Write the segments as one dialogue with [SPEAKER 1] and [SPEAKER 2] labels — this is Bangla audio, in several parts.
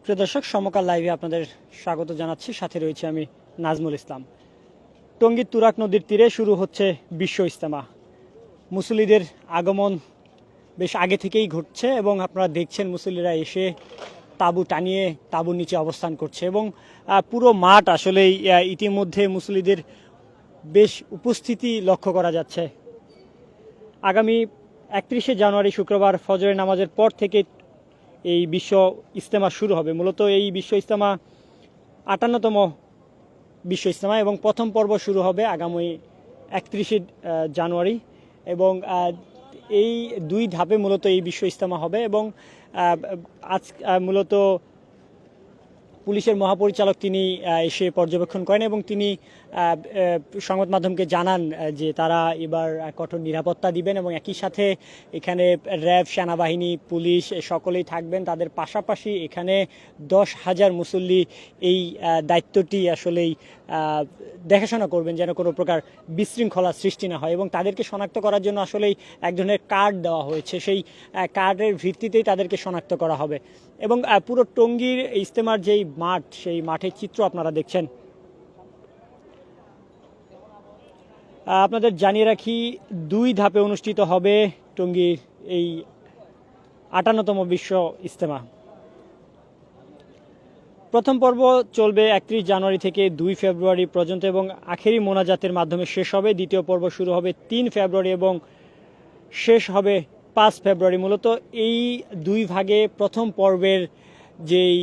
[SPEAKER 1] প্রিয় দর্শক, সমকাল লাইভে আপনাদের স্বাগত জানাচ্ছি। সাথে রয়েছে আমি নাজমুল ইসলাম। টঙ্গীর তুরাগ নদীর তীরে শুরু হচ্ছে বিশ্ব ইজতেমা। মুসল্লিদের আগমন বেশ আগে থেকেই ঘটছে এবং আপনারা দেখছেন মুসল্লিরা এসে তাঁবু টানিয়ে তাঁবুর নিচে অবস্থান করছে এবং পুরো মাঠ আসলেই ইতিমধ্যে মুসল্লিদের বেশ উপস্থিতি লক্ষ্য করা যাচ্ছে। আগামী 31শে জানুয়ারি শুক্রবার ফজরের নামাজের পর থেকে এই বিশ্ব ইজতেমা শুরু হবে। মূলত এই বিশ্ব ইজতেমা 58তম বিশ্ব ইজতেমা এবং প্রথম পর্ব শুরু হবে আগামী 31শে জানুয়ারি এবং এই দুই ধাপে মূলত এই বিশ্ব ইজতেমা হবে এবং আজ মূলত পুলিশের মহাপরিচালক তিনি এসে পর্যবেক্ষণ করেন এবং তিনি সংবাদ মাধ্যমকে জানান যে তারা এবার কঠোর নিরাপত্তা দিবেন এবং একই সাথে এখানে র্যাব, সেনাবাহিনী, পুলিশ সকলেই থাকবেন। তাদের পাশাপাশি এখানে 10,000 মুসল্লি এই দায়িত্বটি আসলেই দেখাশোনা করবেন যেন কোনো প্রকার বিশৃঙ্খলা সৃষ্টি না হয় এবং তাদেরকে শনাক্ত করার জন্য আসলেই এক ধরনের কার্ড দেওয়া হয়েছে। সেই কার্ডের ভিত্তিতেই তাদেরকে শনাক্ত করা হবে এবং পুরো টঙ্গীর ইজতেমার যেই মাঠ, সেই মাঠের চিত্র আপনারা দেখছেন। আপনাদের জানিয়ে রাখি, দুই ধাপে অনুষ্ঠিত হবে টঙ্গীর এই 58তম বিশ্ব ইজতেমা। প্রথম পর্ব চলবে 31 জানুয়ারি থেকে 2 ফেব্রুয়ারি পর্যন্ত এবং আখেরি মোনাজাতের মাধ্যমে শেষ হবে। দ্বিতীয় পর্ব শুরু হবে 3 ফেব্রুয়ারি এবং শেষ হবে 5 ফেব্রুয়ারি। মূলত এই দুই ভাগে প্রথম পর্বের যেই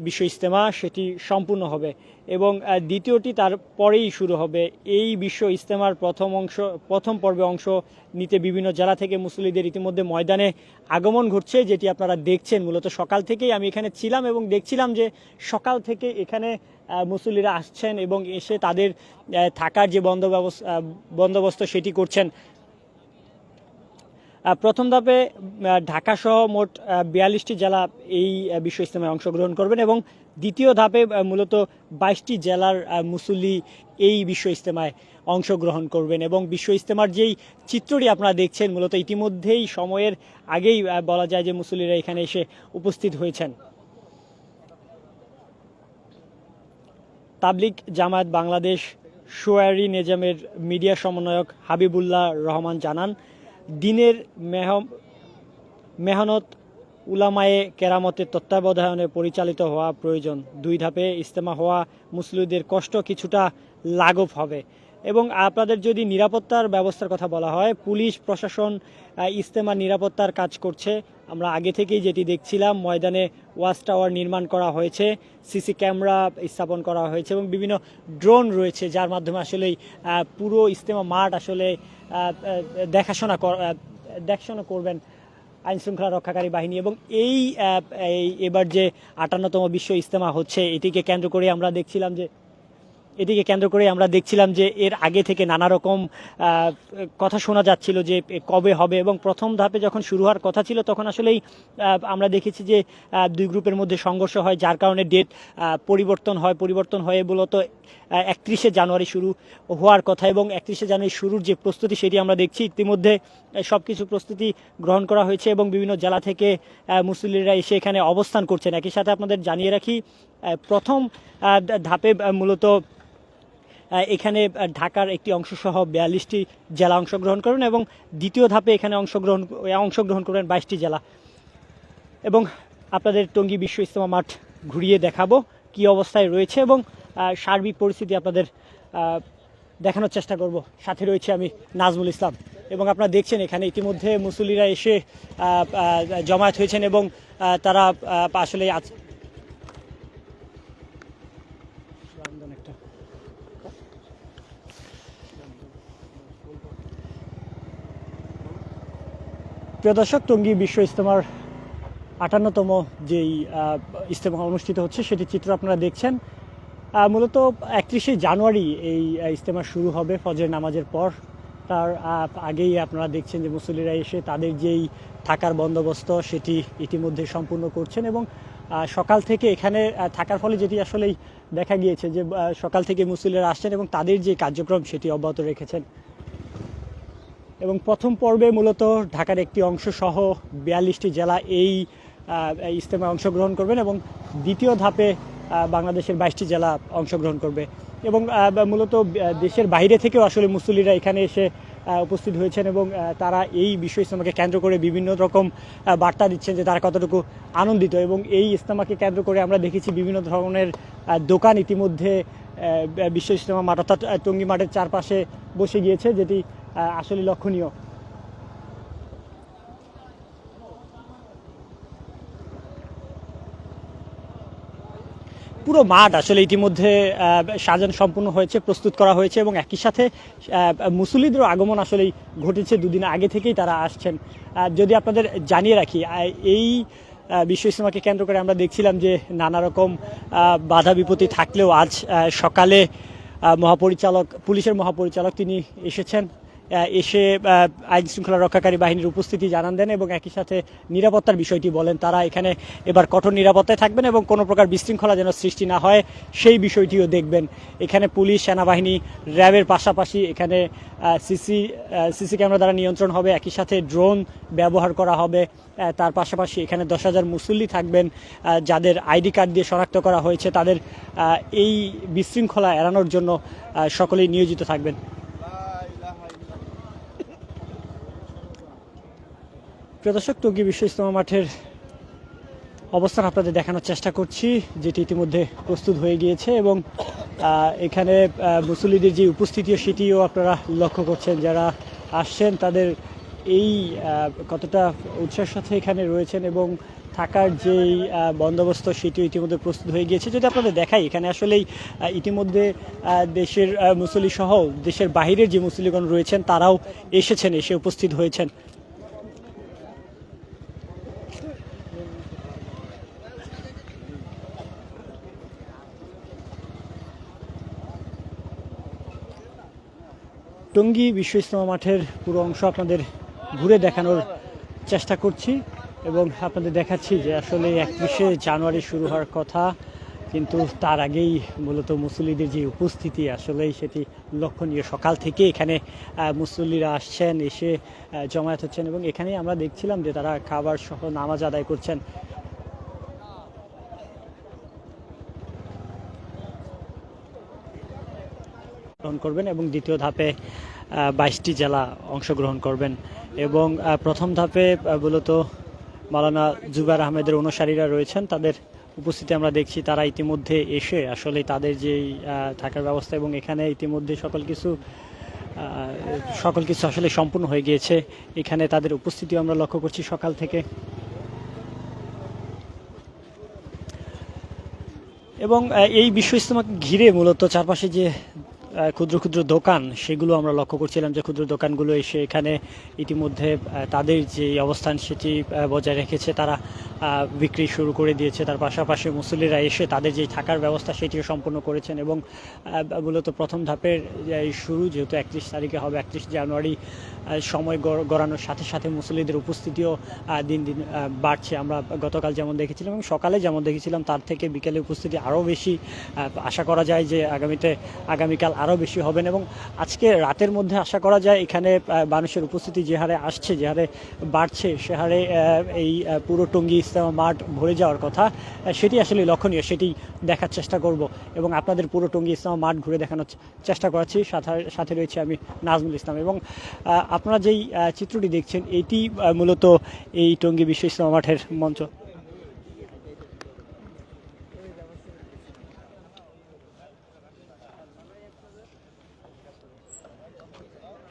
[SPEAKER 1] বিশ্ব ইজতেমা সেটি সম্পূর্ণ হবে এবং দ্বিতীয়টি তার পরেই শুরু হবে। এই বিশ্ব ইজতেমার প্রথম পর্বে অংশ নিতে বিভিন্ন জেলা থেকে মুসল্লিদের ইতিমধ্যে ময়দানে আগমন ঘটছে, যেটি আপনারা দেখছেন। মূলত সকাল থেকেই আমি এখানে ছিলাম এবং দেখছিলাম যে সকাল থেকে এখানে মুসল্লিরা আসছেন এবং এসে তাদের থাকার যে বন্দোবস্ত সেটি করছেন। প্রথম ধাপে ঢাকাসহ মোট 42টি জেলা এই বিশ্ব ইজতেমায় অংশগ্রহণ করবেন এবং দ্বিতীয় ধাপে মূলত 22টি জেলার মুসল্লি এই বিশ্ব ইজতেমায় অংশগ্রহণ করবেন এবং বিশ্ব ইজতেমার যেই চিত্রটি আপনারা দেখছেন, মূলত ইতিমধ্যেই সময়ের আগেই বলা যায় যে মুসল্লিরা এখানে এসে উপস্থিত হয়েছেন। তাবলিগ জামায়াত বাংলাদেশ শোয়ারি নেজামের মিডিয়া সমন্বয়ক হাবিবুল্লাহ রহমান জানান, দিনের মেহনত উলামায়ে কেরামতের তত্ত্বাবধানে পরিচালিত হওয়া প্রয়োজন। দুই ধাপে ইজতেমা হওয়া মুসল্লিদের কষ্ট কিছুটা লাঘব হবে এবং আপনাদের যদি নিরাপত্তার ব্যবস্থার কথা বলা হয়, পুলিশ প্রশাসন ইজতেমার নিরাপত্তার কাজ করছে। আমরা আগে থেকেই যেটি দেখছিলাম, ময়দানে ওয়াচ টাওয়ার নির্মাণ করা হয়েছে, সিসি ক্যামেরা স্থাপন করা হয়েছে এবং বিভিন্ন ড্রোন রয়েছে, যার মাধ্যমে আসলেই পুরো ইজতেমা মাঠ আসলে দেখাশোনা করবেন আইনশৃঙ্খলা রক্ষাকারী বাহিনী। এবং এবার যে 58তম বিশ্ব ইজতেমা হচ্ছে, এটিকে কেন্দ্র করে আমরা দেখছিলাম যে এর আগে থেকে নানা রকম কথা শোনা যাচ্ছিল যে কবে হবে এবং প্রথম ধাপে যখন শুরু হওয়ার কথা ছিল তখন আসলেই আমরা দেখেছি যে দুই গ্রুপের মধ্যে সংঘর্ষ হয়, যার কারণে ডেট পরিবর্তন হয়ে মূলত 31শে জানুয়ারি শুরু হওয়ার কথা এবং 31শে জানুয়ারি শুরুর যে প্রস্তুতি সেটি আমরা দেখছি। ইতিমধ্যে সব কিছু প্রস্তুতি গ্রহণ করা হয়েছে এবং বিভিন্ন জেলা থেকে মুসল্লিরা এসে এখানে অবস্থান করছেন। একই সাথে আপনাদের জানিয়ে রাখি, প্রথম ধাপে মূলত এখানে ঢাকার একটি অংশ সহ 42টি জেলা অংশগ্রহণ করবেন এবং দ্বিতীয় ধাপে এখানে অংশগ্রহণ করবেন 22টি জেলা এবং আপনাদের টঙ্গী বিশ্ব ইজতেমা মাঠ ঘুরিয়ে দেখাবো কি অবস্থায় রয়েছে এবং সার্বিক পরিস্থিতি আপনাদের দেখানোর চেষ্টা করব। সাথে রয়েছে আমি নাজমুল ইসলাম এবং আপনারা দেখছেন এখানে ইতিমধ্যে মুসল্লিরা এসে জমায়েত হয়েছেন এবং তারা আসলে প্রিয় দর্শক, টঙ্গী বিশ্ব ইজতেমার 58তম যেই ইজতেমা অনুষ্ঠিত হচ্ছে সেটি চিত্র আপনারা দেখছেন। মূলত 31শে জানুয়ারি এই ইজতেমা শুরু হবে ফজরের নামাজের পর। তার আগেই আপনারা দেখছেন যে মুসল্লিরা এসে তাদের যেই থাকার বন্দোবস্ত সেটি ইতিমধ্যে সম্পূর্ণ করছেন এবং সকাল থেকে এখানে থাকার ফলে যেটি আসলেই দেখা গিয়েছে যে সকাল থেকে মুসল্লিরা আসছেন এবং তাদের যে কার্যক্রম সেটি অব্যাহত রেখেছেন এবং প্রথম পর্বে মূলত ঢাকার একটি অংশ সহ 42টি জেলা এই এই ইজতেমায় অংশগ্রহণ করবেন এবং দ্বিতীয় ধাপে বাংলাদেশের 22টি জেলা অংশগ্রহণ করবে এবং মূলত দেশের বাইরে থেকেও আসলে মুসল্লিরা এখানে এসে উপস্থিত হয়েছেন এবং তারা এই বিশ্ব ইজতেমাকে কেন্দ্র করে বিভিন্ন রকম বার্তা দিচ্ছেন যে তারা কতটুকু আনন্দিত এবং এই ইজতেমাকে কেন্দ্র করে আমরা দেখেছি বিভিন্ন ধরনের দোকান ইতিমধ্যে বিশ্ব ইজতেমা মাঠ অর্থাৎ টঙ্গী মাঠের চারপাশে বসে গিয়েছে, যেটি আসলে লক্ষণীয়। পুরো মাঠ আসলে ইতিমধ্যে সাজানো সম্পূর্ণ হয়েছে, প্রস্তুত করা হয়েছে এবং একই সাথে মুসল্লিদের আগমন আসলেই ঘটেছে, দুদিন আগে থেকেই তারা আসছেন। যদি আপনাদের জানিয়ে রাখি, এই বিশ্ব ইজতেমাকে কেন্দ্র করে আমরা দেখছিলাম যে নানা রকম বাধা বিপত্তি থাকলেও আজ সকালে পুলিশের মহাপরিচালক তিনি এসেছেন, এসে আইন শৃঙ্খলা রক্ষাকারী বাহিনীর উপস্থিতি জানান দেন এবং একই সাথে নিরাপত্তার বিষয়টি বলেন। তারা এখানে এবার কঠোর নিরাপত্তায় থাকবেন এবং কোনো প্রকার বিশৃঙ্খলা যেন সৃষ্টি না হয় সেই বিষয়টিও দেখবেন। এখানে পুলিশ, সেনাবাহিনী, র্যাবের পাশাপাশি এখানে সিসি ক্যামেরা দ্বারা নিয়ন্ত্রণ হবে, একই সাথে ড্রোন ব্যবহার করা হবে। তার পাশাপাশি এখানে 10,000 মুসল্লি থাকবেন যাদের আইডি কার্ড দিয়ে শনাক্ত করা হয়েছে, তাদের এই বিশৃঙ্খলা এড়ানোর জন্য সকলেই নিয়োজিত থাকবেন। প্রিয় দর্শক, টঙ্গী বিশ্ব ইজতেমা মাঠের অবস্থান আপনাদের দেখানোর চেষ্টা করছি, যেটি ইতিমধ্যে প্রস্তুত হয়ে গিয়েছে এবং এখানে মুসল্লিদের যে উপস্থিতি সেটিও আপনারা লক্ষ্য করছেন। যারা আসছেন তাদের এই কতটা উৎসাহের সাথে এখানে রয়েছেন এবং থাকার যেই বন্দোবস্ত সেটিও ইতিমধ্যে প্রস্তুত হয়ে গিয়েছে। যদি আপনাদের দেখাই, এখানে আসলেই ইতিমধ্যে দেশের মুসল্লি সহ দেশের বাহিরের যে মুসল্লিগণ রয়েছেন তারাও এসে উপস্থিত হয়েছেন। টঙ্গী বিশ্ব ইজতেমা মাঠের পুরো অংশ আপনাদের ঘুরে দেখানোর চেষ্টা করছি এবং আপনাদের দেখাচ্ছি যে আসলে 31শে জানুয়ারি শুরু হওয়ার কথা, কিন্তু তার আগেই মূলত মুসল্লিদের যে উপস্থিতি আসলেই সেটি লক্ষণীয়। সকাল থেকে এখানে মুসল্লিরা আসছেন, এসে জমায়েত হচ্ছেন এবং এখানেই আমরা দেখছিলাম যে তারা খাবার সহ নামাজ আদায় করছেন। করবেন এবং দ্বিতীয় ধাপে 22টি জেলা অংশগ্রহণ করবেন এবং প্রথম ধাপে মূলত মাওলানা জুবায়ের আহমেদের অনুসারীরা রয়েছেন, তাদের উপস্থিতি আমরা দেখছি। তারা ইতিমধ্যে এসে আসলে তাদের যেই থাকার ব্যবস্থা এবং এখানে ইতিমধ্যে সকল কিছু আসলে সম্পূর্ণ হয়ে গিয়েছে। এখানে তাদের উপস্থিতি আমরা লক্ষ্য করছি সকাল থেকে এবং এই বিশ্ব ইজতেমাকে ঘিরে মূলত চারপাশে যে ক্ষুদ্র ক্ষুদ্র দোকান সেগুলো আমরা লক্ষ্য করছিলাম যে ক্ষুদ্র দোকানগুলো এসে এখানে ইতিমধ্যে তাদের যে অবস্থান সেটি বজায় রেখেছে, তারা বিক্রি শুরু করে দিয়েছে। তার পাশাপাশি মুসল্লিরা এসে তাদের যে থাকার ব্যবস্থা সেটিও সম্পন্ন করেছেন এবং মূলত প্রথম ধাপের শুরু যেহেতু 31 তারিখে হবে, 31 জানুয়ারি সময় গড়ানোর সাথে সাথে মুসল্লিদের উপস্থিতিও দিন দিন বাড়ছে। আমরা গতকাল যেমন দেখেছিলাম এবং সকালে যেমন দেখেছিলাম তার থেকে বিকেলে উপস্থিতি আরও বেশি। আশা করা যায় যে আগামীকাল আরও বেশি হবেন এবং আজকে রাতের মধ্যে আশা করা যায় এখানে মানুষের উপস্থিতি যে হারে আসছে, যে হারে বাড়ছে, সে হারে এই পুরো টঙ্গী ইজতেমা মাঠ ভরে যাওয়ার কথা, সেটি আসলে লক্ষণীয়, সেটি দেখার চেষ্টা করব এবং আপনাদের পুরো টঙ্গী ইজতেমা মাঠ ঘুরে দেখানোর চেষ্টা করাচ্ছি। সাথে রয়েছে আমি নাজমুল ইসলাম এবং আপনারা যেই চিত্রটি দেখছেন এটি মূলত এই টঙ্গী বিশ্ব ইজতেমা মাঠের মঞ্চ।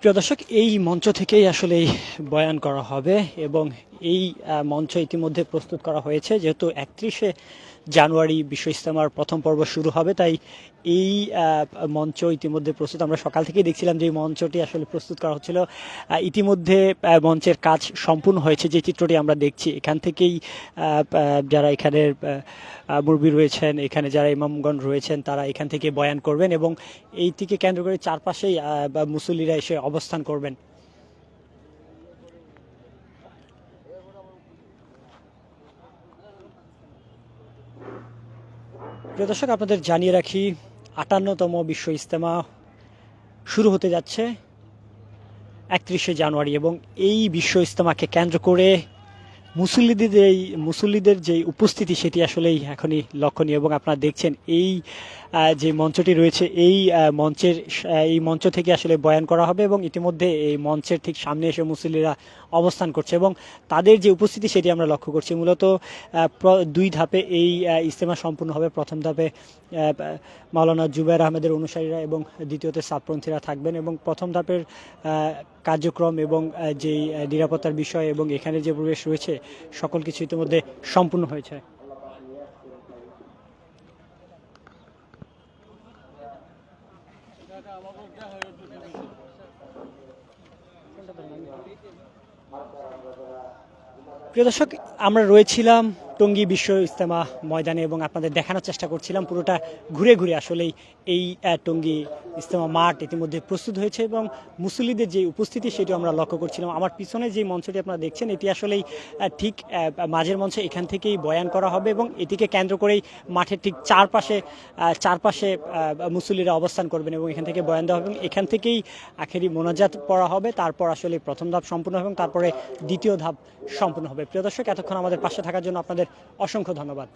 [SPEAKER 1] প্রিয় দর্শক, এই মঞ্চ থেকেই আসলে বয়ান করা হবে এবং এই মঞ্চ ইতিমধ্যে প্রস্তুত করা হয়েছে। যেহেতু 31শে জানুয়ারি বিশ্ব ইজতেমার প্রথম পর্ব শুরু হবে, তাই এই মঞ্চ ইতিমধ্যে প্রস্তুত। আমরা সকাল থেকেই দেখছিলাম যে এই মঞ্চটি আসলে প্রস্তুত করা হচ্ছিল। ইতিমধ্যে মঞ্চের কাজ সম্পূর্ণ হয়েছে। যে চিত্রটি আমরা দেখছি, এখান থেকেই যারা এখানের মুরব্বি রয়েছেন, এখানে যারা ইমামগণ রয়েছেন, তারা এখান থেকে বয়ান করবেন এবং এইটিকে কেন্দ্র করে চারপাশেই মুসল্লিরা এসে অবস্থান করবেন। প্রিয় দর্শক, আপনাদের জানিয়ে রাখি 58তম বিশ্ব ইজতেমা শুরু হতে যাচ্ছে 31শে জানুয়ারি এবং এই বিশ্ব ইজতেমাকে কেন্দ্র করে মুসল্লিদের যে উপস্থিতি সেটি আসলেই এখনই লক্ষণীয় এবং আপনারা দেখছেন এই যে মঞ্চটি রয়েছে এই মঞ্চ থেকে আসলে বয়ান করা হবে এবং ইতিমধ্যে এই মঞ্চের ঠিক সামনে এসে মুসল্লিরা অবস্থান করছে এবং তাদের যে উপস্থিতি সেটি আমরা লক্ষ্য করছি। মূলত দুই ধাপে এই ইজতেমা সম্পূর্ণ হবে। প্রথম ধাপে মাওলানা জুবায়ের আহমেদের অনুসারীরা এবং দ্বিতীয়তে সাতপন্থীরা থাকবেন এবং প্রথম ধাপের কার্যক্রম এবং যেই নিরাপত্তার বিষয় এবং এখানে যে পরিবেশ রয়েছে সকল কিছু ইতিমধ্যে সম্পূর্ণ হয়েছে। প্রিয় দর্শক, আমরা রয়েছিলাম টঙ্গী বিশ্ব ইজতেমা ময়দানে এবং আপনাদের দেখানোর চেষ্টা করছিলাম পুরোটা ঘুরে ঘুরে আসলেই এই টঙ্গী ইজতেমা মাঠ ইতিমধ্যে প্রস্তুত হয়েছে এবং মুসল্লিদের যে উপস্থিতি সেটি আমরা লক্ষ্য করছিলাম। আমার পিছনে যে মঞ্চটি আপনারা দেখছেন এটি আসলেই ঠিক মাঝের মঞ্চে, এখান থেকেই বয়ান করা হবে এবং এটিকে কেন্দ্র করেই মাঠের ঠিক চারপাশে মুসল্লিরা অবস্থান করবেন এবং এখান থেকে বয়ান দেওয়া হবে এবং এখান থেকেই আখেরি মোনাজাত পড়া হবে। তারপর আসলে প্রথম ধাপ সম্পূর্ণ হবে এবং তারপরে দ্বিতীয় ধাপ সম্পূর্ণ হবে। প্রিয় দর্শক, এতক্ষণ আমাদের পাশে থাকার জন্য আপনাদের অসংখ্য ধন্যবাদ।